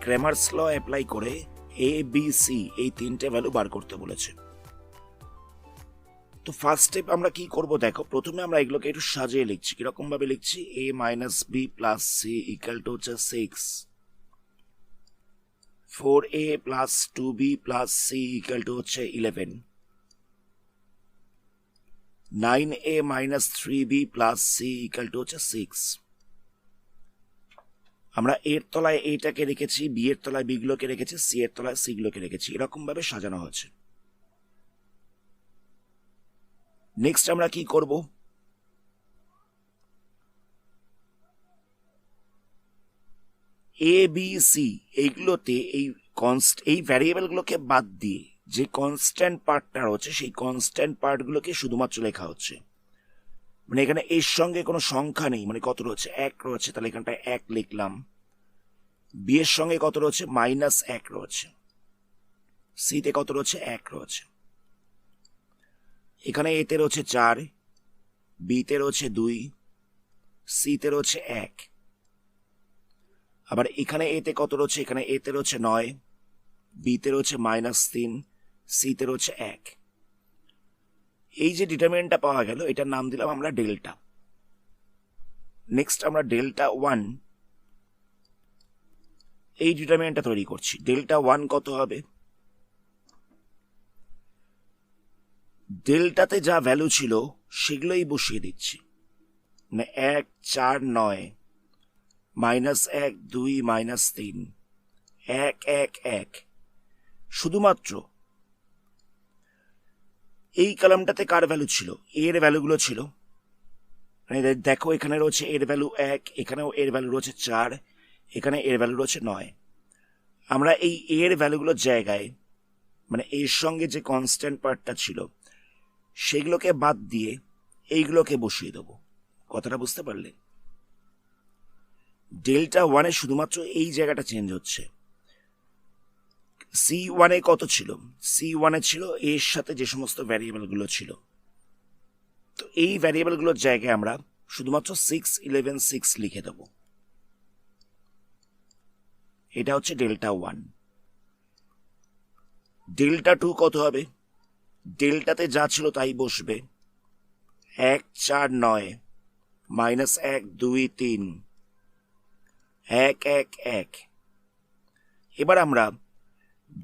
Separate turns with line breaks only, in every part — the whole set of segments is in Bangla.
ক্রেমার্স ল অ্যাপ্লাই করে এ বি সি এই তিনটে ভ্যালু বার করতে বলেছে। তো ফার্স্ট স্টেপ আমরা কি করব দেখো, প্রথমে আমরা এগুলোকে একটু সাজিয়ে লিখছি। কিরকম ভাবে লিখছি? a minus B plus C equal to হচ্ছে 6, 4a plus 2b plus C equal to হচ্ছে 11, 9a minus 3b plus C equal to হচ্ছে 6। আমরা এর তলায় এইটাকে রেখেছি, বি এর তলায় বি গুলোকে রেখেছি, সি এর তলায় সি গুলোকে রেখেছি, এরকম ভাবে সাজানো হচ্ছে। নেক্সট আমরা কি করব? এ বি সি এইগুলোতে এই ভ্যারিয়েবল গুলোকে বাদ দিয়ে যে কনস্ট্যান্ট পার্টটা রয়েছে সেই কনস্ট্যান্ট পার্ট গুলোকে শুধুমাত্র লেখা হচ্ছে। মানে এখানে এর সঙ্গে কোনো সংখ্যা নেই, মানে কত রয়েছে? 1 রয়েছে, তাহলে এখানটায় 1 লিখলাম। বি এর সঙ্গে কত রয়েছে? -1 রয়েছে। সি তে কত রয়েছে? 1 রয়েছে। এখানে এতে রয়েছে 4, বিতে রয়েছে 2, সিতে রয়েছে 1। আবার এখানে এতে কত রয়েছে? এখানে এতে রয়েছে 9, বিতে রয়েছে -3, সিতে রয়েছে 1। এই যে ডিটারমিনেন্টটা পাওয়া গেল, এটার নাম দিলাম আমরা ডেল্টা। নেক্সট আমরা ডেল্টা 1 এই ডিটারমিনেন্টটা তৈরি করছি। ডেল্টা 1 কত হবে? ডেল্টাতে যা ভ্যালু ছিল সেগুলোই বসিয়ে দিচ্ছি। মানে 1, 4, 9, -1, 2, -3, 1, 1, 1। শুধুমাত্র এই কলামটাতে কার ভ্যালু ছিল? এর ভ্যালুগুলো ছিল। মানে দেখো, এখানে রয়েছে এর ভ্যালু 1, এখানেও এর ভ্যালু রয়েছে 4, এখানে এর ভ্যালু রয়েছে 9। আমরা এই এর ভ্যালুগুলোর জায়গায়, মানে এর সঙ্গে যে কনস্ট্যান্ট পার্টটা ছিল সেগুলোকে বাদ দিয়ে এইগুলোকে বসিয়ে দেবো। কথাটা বুঝতে পারলে? ডেল্টা 1-এ শুধুমাত্র এই জায়গাটা চেঞ্জ হচ্ছে। C1-এ কত ছিল? C1-এ ছিল এর সাথে যে সমস্ত ভ্যারিয়েবলগুলো ছিল। তো এই ভ্যারিয়েবলগুলোর জায়গায় আমরা শুধুমাত্র 6, 11, 6 লিখে দেব। এটা হচ্ছে ডেল্টা 1। ডেল্টা 2 কত হবে? ডেল্টাতে যা ছিল তাই বসবে। 1, 4, 9, -1, 2, 3, 1, 1, 1। এবার আমরা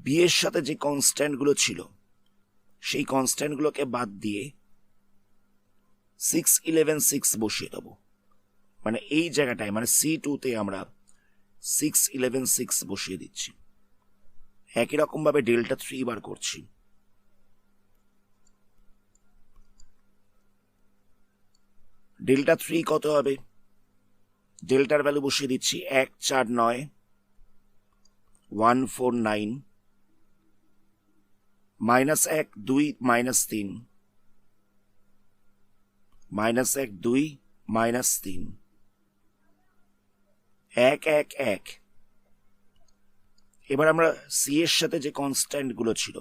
বি এর সাথে যে কনস্ট্যান্ট গুলো ছিল সেই কনস্ট্যান্ট গুলোকে বাদ দিয়ে 6, 11, 6 বসিয়ে দেবো। মানে এই জায়গাটায়, মানে C2-তে আমরা 6, 11, 6 বসিয়ে দিচ্ছি। একই রকম ভাবে ডেল্টা 3 বার করছি। ডেল্টা 3 কত হবে? ডেল্টার ভ্যালু বসিয়ে দিচ্ছি 1, 4, 9, 1, 4, 9, -1, 2, -3, -1, 2, -3, 1, 1, 1। এবার আমরা সি এর সাথে যে কনস্ট্যান্ট গুলো ছিল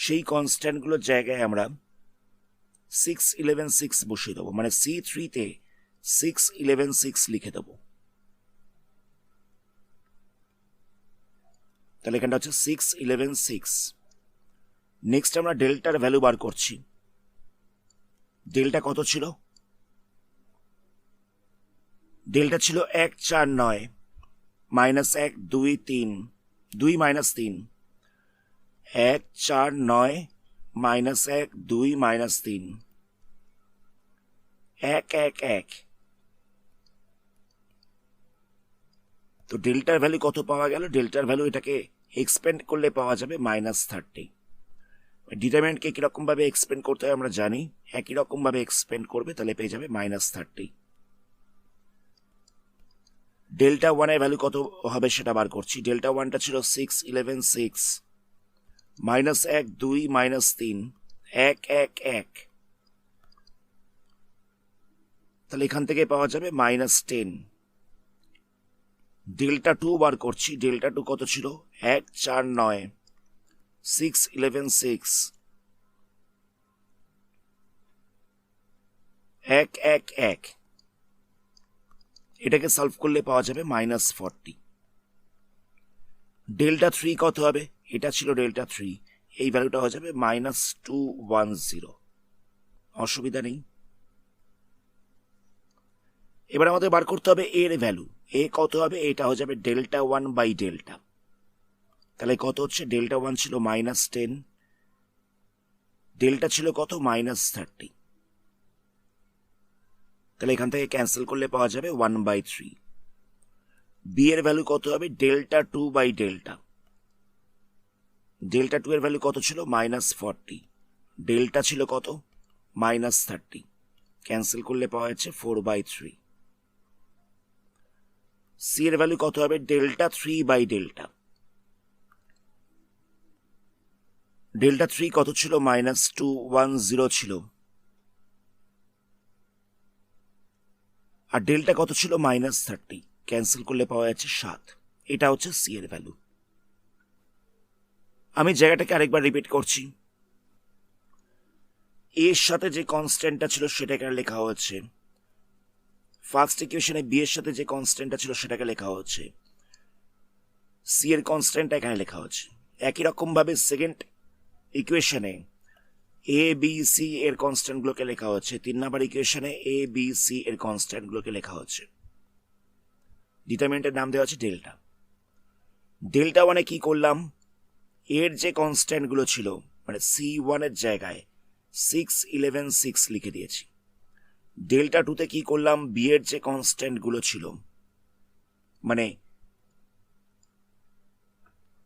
সেই কনস্ট্যান্ট গুলোর জায়গায় আমরা 6, 11, 6 বসিয়ে দেবো। মানে C3-তে 6, 11, 6 লিখে দেবো। তাহলে এখানটা হচ্ছে 6, 11, 6। নেক্সট আমরা ডেল্টার ভ্যালু বার করছি। ডেল্টা কত ছিল? ডেল্টা ছিল 1, 4, 9, -1, 2, 3, 2, -3, 1, 4, 9, -1, 2, -3, 1, 1, 1। তো ডেল্টার ভ্যালু কত পাওয়া গেল? ডেল্টার ভ্যালু এটাকে এক্সপেন্ড করলে পাওয়া যাবে -30। ডিটারমিনেন্টকে কিরকম ভাবে এক্সপেন্ড করতে হয় আমরা জানি, একই রকম ভাবে এক্সপেন্ড করবে, তাহলে পেয়ে যাবে -30। ডেল্টা 1-এর ভ্যালু কত হবে সেটা বার করছি। ডেল্টা 1টা ছিল 6, 11, 6, -1, 2, -3, 1, 1, 1। তাহলে এখান থেকে পাওয়া যাবে -10। ডেল্টা 2 বার করছি। ডেল্টা 2 কত ছিল? 1, 4, 9, 6, 11, 6, 1, 1, 1। এটাকে সলভ করলে পাওয়া যাবে -40। ডেল্টা থ্রি কত হবে? এটা ছিল ডেল্টা থ্রি, এই ভ্যালুটা হয়ে যাবে -210। অসুবিধা নেই। এবার আমাদের বার করতে হবে এর ভ্যালু। এ কত হবে? এটা হয়ে যাবে ডেল্টা ওয়ান বাই ডেল্টা। তাহলে কত হচ্ছে? ডেল্টা ওয়ান ছিল -10, ডেল্টা ছিল কত? -30। তাহলে এখান থেকে ক্যান্সেল করলে পাওয়া যাবে 1/3। বি এর ভ্যালু কত হবে? Delta two by delta. Delta two এর ভ্যালু কত ছিল? -40। ডেল্টা ছিল কত? -30। ক্যান্সেল করলে পাওয়া যাচ্ছে 4/3। সি এর ভ্যালু কত হবে? Delta three by delta. Delta three কত ছিল? -210 ছিল। আর ডেল্টা কত ছিল? -30। ক্যান্সেল করলে পাওয়া যাচ্ছে 7। এটা হচ্ছে সি এর ভ্যালু। আমি জায়গাটাকে আরেকবার রিপিট করছি। এর সাথে যে কনস্ট্যান্টটা ছিল সেটাকে লেখা হচ্ছে, ফার্স্ট ইকুয়েশনে বি এর সাথে যে কনস্ট্যান্টটা ছিল সেটাকে লেখা হচ্ছে, সি এর কনস্ট্যান্টটা এখানে লেখা হচ্ছে। একই রকম ভাবে সেকেন্ড ইকুয়েশনে এ বি সি এর কনস্ট্যান্ট গুলোকে লেখা হচ্ছে, 3 নাম্বার ইকুয়েশনে এ বি সি এর কনস্ট্যান্ট গুলোকে লেখা হচ্ছে। ডিটারমিনেন্টের নাম দেওয়া হচ্ছে ডেল্টা। ডেল্টা ওয়ানে কি করলাম? এর যে কনস্ট্যান্ট গুলো ছিল, মানে সি ওয়ানের জায়গায় 6, 11, 6 লিখে দিয়েছি। ডেল্টা টুতে কি করলাম? বি এর যে কনস্ট্যান্ট গুলো ছিল, মানে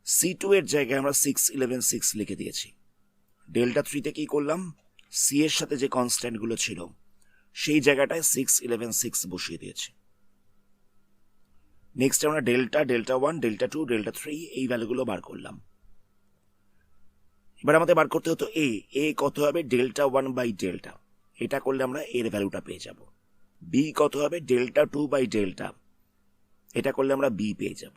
সি টু এর জায়গায় আমরা 6, 11, 6 লিখে দিয়েছি। ডেল্টা থ্রিতে কি করলাম? সি এর সাথে যে কনস্ট্যান্ট গুলো ছিল সেই জায়গাটায় 6, 11, 6 বসিয়ে দিয়েছি। নেক্সট আমরা delta, delta one, delta two, delta three এই ভ্যালুগুলো বার করলাম। এবার আমাদের বার করতে হতো এ কত হবে? Delta one by delta. এটা করলে আমরা এর ভ্যালুটা পেয়ে যাব। বি কত হবে? Delta two by delta. এটা করলে আমরা বি পেয়ে যাব।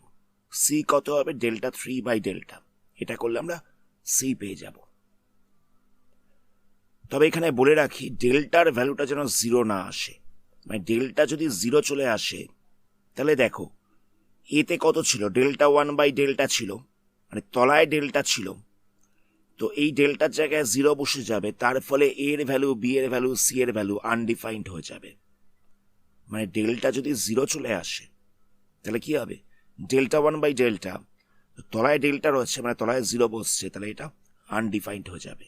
সি কত হবে? Delta three by delta. এটা করলে আমরা সি পেয়ে যাব। তবে এখানে বলে রাখি, ডেল্টার ভ্যালুটা যেন জিরো না আসে। মানে ডেল্টা যদি জিরো চলে আসে, তাহলে দেখো এতে কত ছিল? ডেল্টা ওয়ান বাই ডেল্টা ছিল, মানে তলায় ডেল্টা ছিল, তো এই ডেল্টার জায়গায় জিরো বসে যাবে। তার ফলে এর ভ্যালু, বি এর ভ্যালু, সি এর ভ্যালু আনডিফাইন্ড হয়ে যাবে। মানে ডেল্টা যদি জিরো চলে আসে তাহলে কি হবে? ডেল্টা ওয়ান বাই ডেল্টা, তলায় ডেল্টা রয়েছে মানে তলায় জিরো বসছে, তাহলে এটা আনডিফাইন্ড হয়ে যাবে।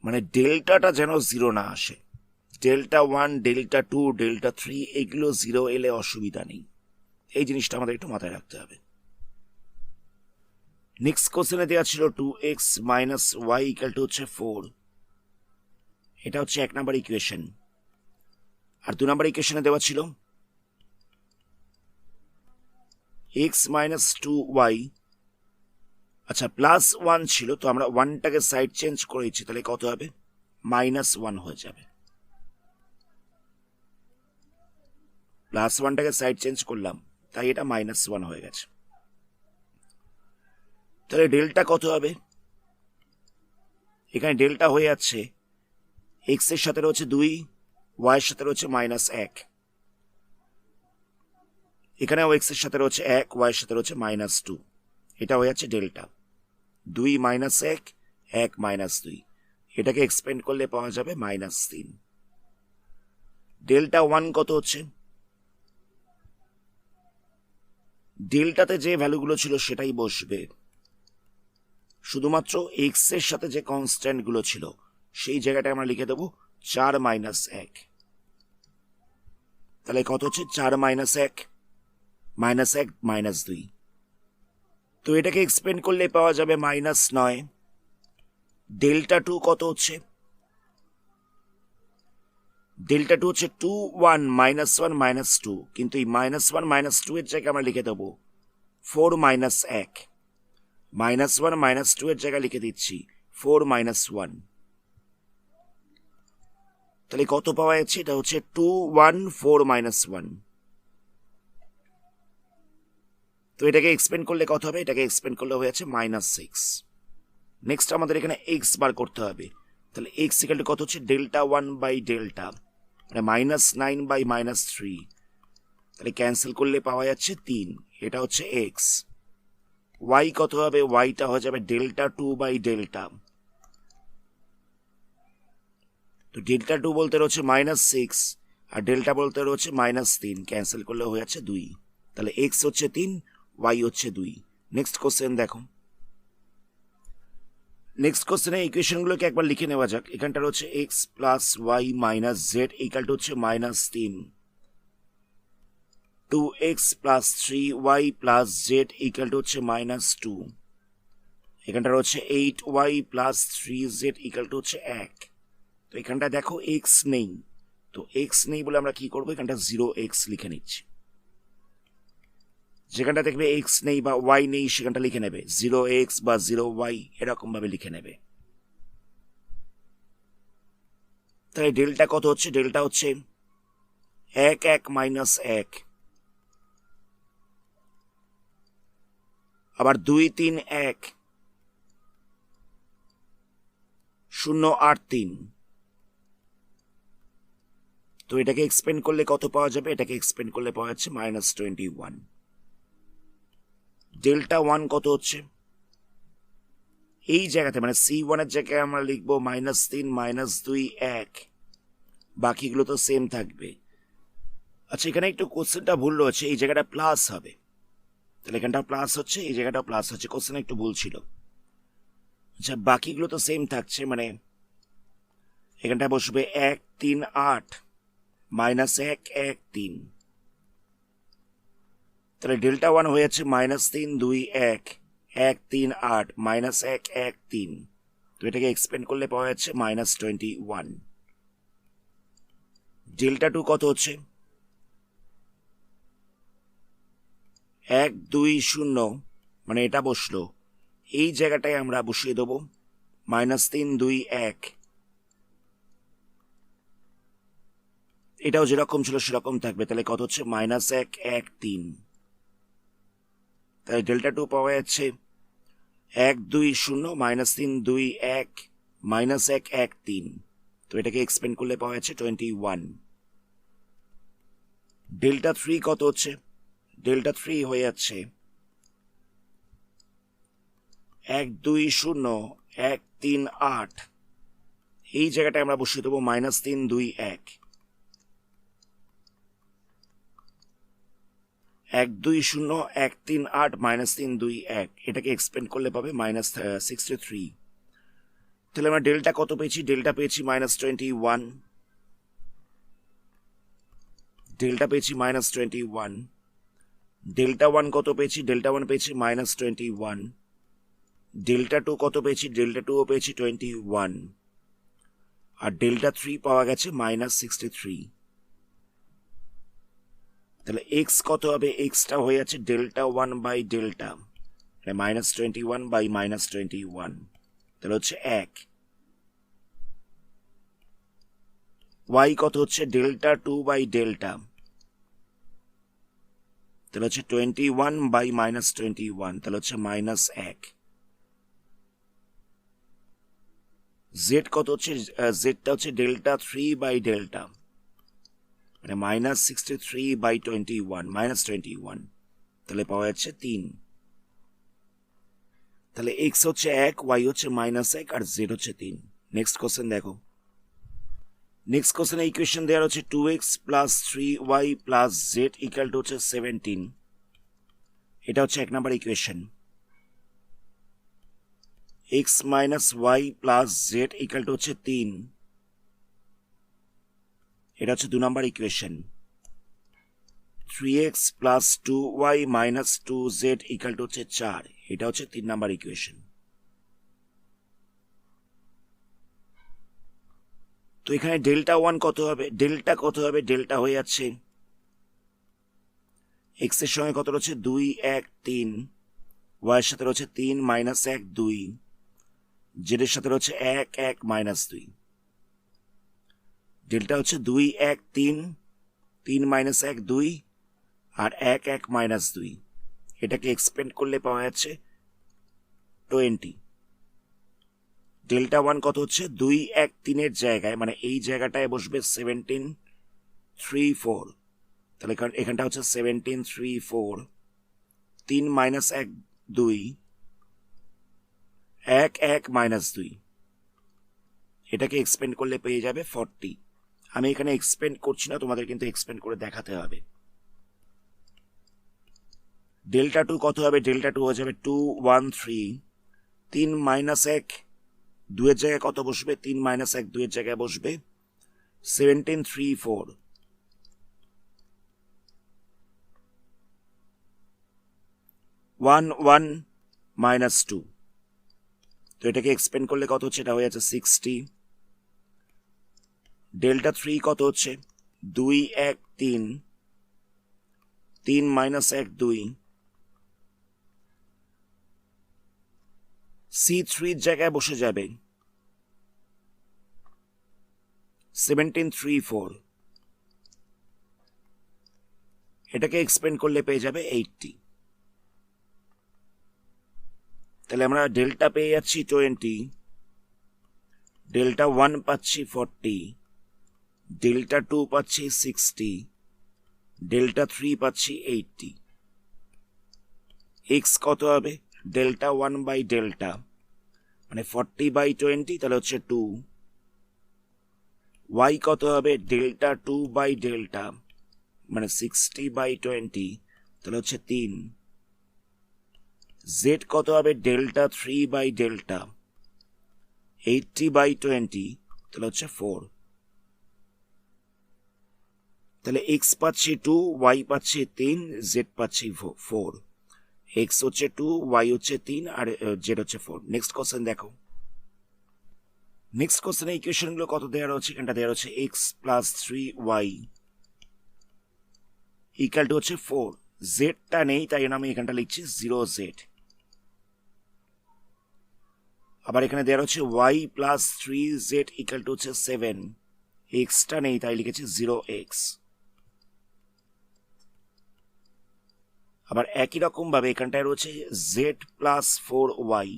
মানে ডেল্টাটা যেন জিরো না আসে। Delta one, delta two, delta three এগুলো জিরো এলে অসুবিধা নেই। এই জিনিসটা আমাদের একটু মাথায় রাখতে হবে। নেক্সট কোশ্চেনে দেওয়া ছিল 2x minus Y equal to হচ্ছে 4। এটা হচ্ছে 1 নাম্বার ইকুয়েশন। আর 2 নাম্বার ইকুয়েশনে দেওয়া ছিল x মাইনাস 2y, আচ্ছা প্লাস 1 ছিল, তো আমরা 1টাকে সাইড চেঞ্জ করেছি, তাহলে কত হবে? -1 হয়ে যাবে। প্লাস 1টাকে সাইড চেঞ্জ করলাম, তাই এটা -1 হয়ে গেছে। তাহলে ডেল্টা কত হবে? এখানে ডেল্টা হয়ে যাচ্ছে x এর সাথে রয়েছে 2, y এর সাথে রয়েছে -1। এখানেও x এর সাথে রয়েছে 1, y এর সাথে রয়েছে -2। এটা হয়ে যাচ্ছে ডেল্টা। 2 - 1, 1 - 2। এটাকে এক্সপেন্ড করলে পাওয়া যাবে -3। ডেল্টা 1 কত হচ্ছে? ডেল্টাতে যে ভ্যালুগুলো ছিল সেটাই বসবে, শুধুমাত্র এক্স এর সাথে যে কনস্ট্যান্ট গুলো ছিল সেই জায়গাটা আমরা লিখে দেবো 4 - 1। তাহলে কত হচ্ছে? 4 - 1, -1 - 2। তো এটাকে এক্সপেন্ড করলে পাওয়া যাবে -9। ডেল্টা 2 কত হচ্ছে? ডেল্টা 2 হচ্ছে 2, 1, -1 - 2, কিন্তু এই -1 - 2 এর জায়গায় আমরা লিখে দেবো 4 - 1। -1 - 2 এর জায়গায় লিখে দিচ্ছি 4 - 1। তাহলে কত পাওয়া যাচ্ছে? এটা হচ্ছে 2, 1, 4 - 1। তো এটাকে এক্সপেন্ড করলে কত হবে? এটাকে এক্সপেন্ড করলে হয়ে যাচ্ছে -6। নেক্সট আমাদের এখানে এক্স বার করতে হবে। তাহলে এক্স ইকুয়াল টু কত হচ্ছে? ডেল্টা 1 বাই ডেল্টা, মানে -9 বাই -3। তাহলে ক্যান্সেল করলে পাওয়া যাচ্ছে 3, এটা হচ্ছে এক্স। ওয়াই কত হবে? ওয়াইটা হয়ে যাবে ডেল্টা 2 বাই ডেল্টা। তো ডেল্টা 2 বলতে রয়েছে -6 আর ডেল্টা বলতে রয়েছে -3, ক্যান্সেল করলে হয়ে যাচ্ছে 2। তাহলে এক্স হচ্ছে 3, ওয়াই হচ্ছে 2। নেক্সট কোশ্চেন দেখো। নেক্সট কোশ্চেনে ইকুয়েশনগুলোকে একবার লিখে নেওয়া যাক। এখানটা রয়েছে x plus y minus z equal to হচ্ছে -3, 2x plus 3y plus Z equal to হচ্ছে -2। এখানটা রয়েছে 8y plus 3z equal to হচ্ছে 1। তো এখানটা দেখো এক্স নেই, তো এক্স নেই বলে আমরা কি করবো, এখানটা 0x লিখে নিচ্ছি। যেখানটা দেখবে এক্স নেই বা ওয়াই নেই সেখানটা লিখে নেবে 0x বা 0y, এরকম ভাবে লিখে নেবে। তাহলে ডেল্টা কত হচ্ছে? ডেল্টা হচ্ছে 1 1 মাইনাস 1, আবার 2 3 1, 0 8 3। তো এটাকে এক্সপেন্ড করলে কত পাওয়া যাবে? এটাকে এক্সপেন্ড করলে পাওয়া যাচ্ছে -21। ডেল্টা 1 কত হচ্ছে? এই জায়গাতে মানে C1 এর জায়গায় আমরা লিখবো -3 -2 1, বাকিগুলো তো সেম থাকবে। আচ্ছা, এখানে একটু কোশ্চেনটা ভুল রয়েছে, এই জায়গাটা প্লাস হবে, তাহলে এখানটা প্লাস হচ্ছে, এই জায়গাটা প্লাস হচ্ছে, কোশ্চেন একটু ভুল ছিল। আচ্ছা, বাকিগুলো তো সেম থাকছে, মানে এখানটা বসবে 1 3 8 -1 1 3। তাহলে ডেল্টা 1 হয়ে যাচ্ছে -3 2 1 1 3 8 -1 1 3। তো এটাকে এক্সপেন্ড করলে পাওয়া যাচ্ছে -21। ডেল্টা 2 কত হচ্ছে? 1 2 0, মানে এটা বসলো, এই জায়গাটায় আমরা বসিয়ে দেবো -3 2 1। এটাও যেরকম ছিল সেরকম থাকবে, তাহলে কত হচ্ছে? -1 1 3। তাহলে ডেল্টা 2 পাওয়া যাচ্ছে 1 2 0 -3 2 1 -1 1 3। তো এটাকে এক্সপেন্ড করলে পাওয়া যাচ্ছে 21। ডেল্টা 3 কত হচ্ছে? ডেল্টা 3 হয়ে যাচ্ছে 1 2 0 1 3 8, এই জায়গাটায় আমরা বসিয়ে দেবো -3 2 1 1 2 0 1 3 8 -3 2 1। এটাকে এক্সপেন্ড করলে পাবে -63। তাহলে আমরা ডেল্টা কত পেয়েছি? ডেল্টা পেয়েছি -21, ডেল্টা পেয়েছি -21। ডেল্টা 1 কত পেয়েছি? ডেল্টা 1 পেয়েছি -21। ডেল্টা 2 কত পেয়েছি? ডেল্টা 2 পেয়েছি 21, আর ডেল্টা 3 পাওয়া গেছে -63। তাহলে এক্স কত হবে? এক্সটা হয়ে যাচ্ছে ডেল্টা 1 বাই ডেল্টা, -21 বাই -21, তাহলে হচ্ছে 1। ওয়াই কত হচ্ছে? ডেল্টা 2 বাই ডেল্টা, তাহলে হচ্ছে 21 বাই -21, তাহলে হচ্ছে -1। জেড কত হচ্ছে? জেডটা হচ্ছে ডেল্টা 3 বাই ডেল্টা, মানে -63 বাই 21 -21, তাহলে পাওয়া যাচ্ছে 3। তাহলে এক্স হচ্ছে 1, ওয়াই হচ্ছে -1 আর জেড হচ্ছে 3। নেক্সট কোশ্চেন দেখো। নেক্সট কোশ্চেনে ইকুয়েশন দেওয়া হচ্ছে 2x plus 3y plus Z equal to হচ্ছে 17। এটা হচ্ছে 1 number equation. x minus Y plus Z equal to হচ্ছে 3, এটা হচ্ছে 2 number equation. 3x plus 2y minus 2z equal to হচ্ছে 4, এটা হচ্ছে 3 নম্বর ইকুয়েশন। তো এখানে ডেল্টা 1 কত হবে? ডেল্টা কত হবে? ডেল্টা হয়ে যাচ্ছে x এর সঙ্গে কত রয়েছে? 2 1 3, y এর সাথে রয়েছে 3 মাইনাস 1 2, z এর সাথে রয়েছে 1 1 মাইনাস 2। ডেল্টা হচ্ছে 2 1 3, 3 মাইনাস 1 2 আর 1 1 মাইনাস 2। এটাকে এক্সপেন্ড করলে পাওয়া যাচ্ছে 20। ডেল্টা 1 কত হচ্ছে? 2 1 3 এর জায়গায়, মানে এই জায়গাটায় বসবে 17 3 4, তাহলে এখানটা হচ্ছে 17 3 4, 3 মাইনাস 1 2, 1 1 মাইনাস 2, এটাকে এক্সপেন্ড করলে পেয়ে যাবে 40। আমি এখানে এক্সপেন্ড করছি না, তোমাদের কিন্তু এক্সপেন্ড করে দেখাতে হবে। ডেল্টা 2 কত হবে? ডেল্টা 2 হয়ে যাবে 2 1 3, 3 মাইনাস 1 2 এর জায়গায় কত বসবে? 3 মাইনাস 1 2 এর জায়গায় বসবে 17 3 4, 1 1 মাইনাস 2। তো এটাকে এক্সপেন্ড করলে কত হচ্ছে? এটা হয়ে যাচ্ছে 60। ডেল্টা 3 কত হচ্ছে? 2 1 3, 3 মাইনাস 1 2, C3 এর জায়গায় বসে যাবে 17 3 4, এটাকে এক্সপেন্ড করলে পেয়ে যাবে 80। তাহলে আমরা ডেল্টা পেয়ে যাচ্ছি 20, ডেল্টা 1 পাচ্ছি 40, ডেল্টা 2 পাচ্ছি 60, ডেল্টা 3 পাচ্ছি 80। এক্স কত হবে? ডেল্টা 1 বাই ডেল্টা মানে 40 বাই 20, তাহলে হচ্ছে 2। ওয়াই কত হবে? ডেল্টা 2 বাই ডেল্টা মানে 60 বাই 20, তাহলে হচ্ছে 3। জেড কত হবে? ডেল্টা 3 বাই ডেল্টা 80 বাই 20, তাহলে হচ্ছে 4। তাহলে এক্স পাচ্ছি 2, ওয়াই পাচ্ছি 3, জেড পাচ্ছি 4। এক্স হচ্ছে 2, ওয়াই হচ্ছে 3 আর জেড হচ্ছে 4। নেক্সট কোশ্চেন দেখো। নেক্সট কোশ্চেনে ইকুয়েশনগুলো কত দেওয়া রয়েছে? এখানটা দেওয়া রয়েছে x plus 3y equal to হচ্ছে 4। জেডটা নেই, তাই জন্য আমি এখানটা লিখছি 0z। আবার এখানে দেওয়া রয়েছে y plus 3z equal to হচ্ছে 7। এক্সটা নেই, তাই লিখেছি 0x। আবার একই রকম ভাবে এখানটায় রয়েছে z প্লাস 4y,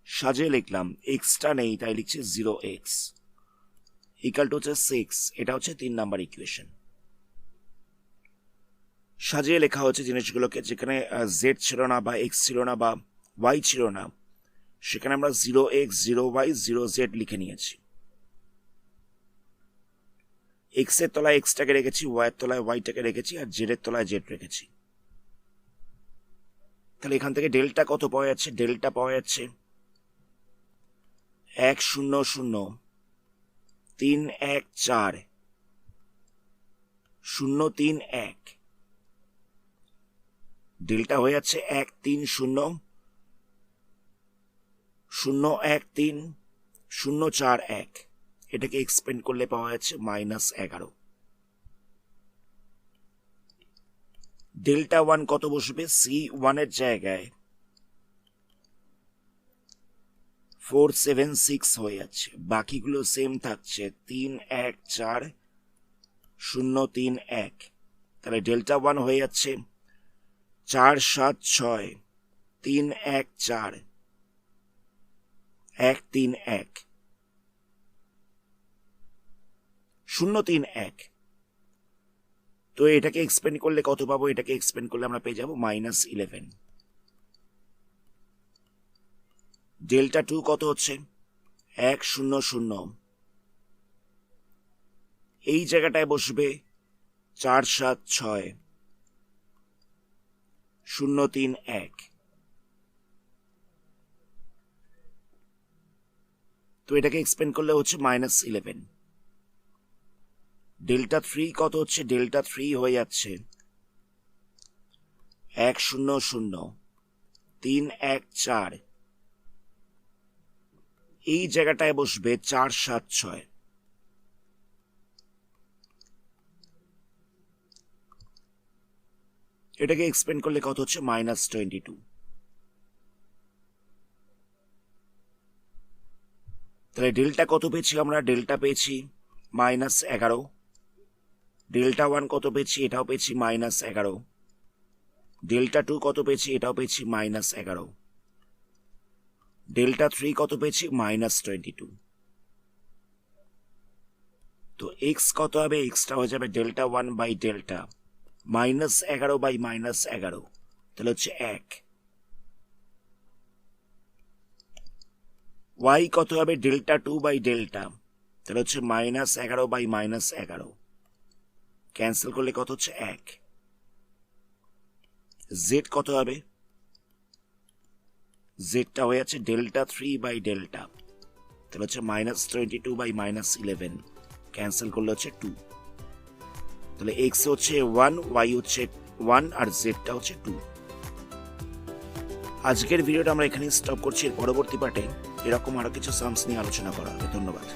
সাজিয়ে লিখলাম। এক্সটা নেই, তাই লিখছি 0x ইকুয়াল টু হচ্ছে 6। এটা হচ্ছে 3 নাম্বার ইকুয়েশন। সাজিয়ে লেখা হচ্ছে জিনিসগুলোকে। যেখানে জেড ছিল না বা এক্স ছিল না বা ওয়াই ছিল না, সেখানে আমরা 0x 0y 0z লিখে নিয়েছি। এক্স এর তলায় এক্সটাকে রেখেছি, ওয়াই এর তলায় ওয়াইটাকে রেখেছি, আর জেড এর তলায় জেড রেখেছি। তাহলে এখান থেকে ডেল্টা কত পাওয়া যাচ্ছে? ডেল্টা পাওয়া যাচ্ছে 1 0 0 3 1 4 0 3 1। ডেল্টা হয়ে যাচ্ছে 1 3 0 0 1 3 0 4 1। এটাকে এক্সপেন্ড করলে পাওয়া যাচ্ছে -11। ডেল্টা 1 কত বসবে? C1 এর জায়গায় 4 7 6 হয়ে যাচ্ছে, বাকিগুলো সেম থাকছে 3 1 4 0 3 1। তাহলে ডেল্টা 1 হয়ে যাচ্ছে 4 7 6 3 1 4 1 3 1 0 3 1। তো এটাকে এক্সপেন্ড করলে কত পাবো? এটাকে এক্সপেন্ড করলে আমরা পেয়ে যাবো -11। ডেল্টা 2 কত হচ্ছে? 1 0 0, এই জায়গাটায় বসবে 4 7 6 0 3 1। তো এটাকে এক্সপেন্ড করলে হচ্ছে -11। ডেল্টা 3 কত হচ্ছে? ডেল্টা 3 হয়ে যাচ্ছে 1 0 0 3 1 4, এই জায়গাটায় বসবে 4 7 6। এটাকে এক্সপেন্ড করলে কত হচ্ছে? -22। তাহলে ডেল্টা কত পেয়েছি আমরা? ডেল্টা পেয়েছি -11। ডেল্টা 1 কত পেয়েছি? এটাও পেয়েছি -11। ডেল্টা 2 কত পেয়েছি? এটাও পেয়েছি -11। ডেল্টা 3 কত পেয়েছি? -22। তো এক্স কত হবে? এক্সটা হয়ে যাবে ডেল্টা 1 বাই ডেল্টা -11 বাই -11, তাহলে হচ্ছে 1। ওয়াই কত হবে? ডেল্টা 2 বাই ডেল্টা, তাহলে হচ্ছে -11 বাই -11, ক্যান্সেল করলে কত হচ্ছে? 1। জেড কত হবে? জেডটা হয়ে যাচ্ছে ডেল্টা 3 বাই ডেল্টা, তাহলে হচ্ছে -22 বাই -11, ক্যান্সেল করলে হচ্ছে 2। তাহলে এক্স হচ্ছে 1, ওয়াই হচ্ছে 1 আর জেডটা হচ্ছে 2। আজকের ভিডিওটা আমরা এখানেই স্টপ করছি। এর পরবর্তী পার্টে এরকম আরো কিছু সামস নিয়ে আলোচনা করা হবে। ধন্যবাদ।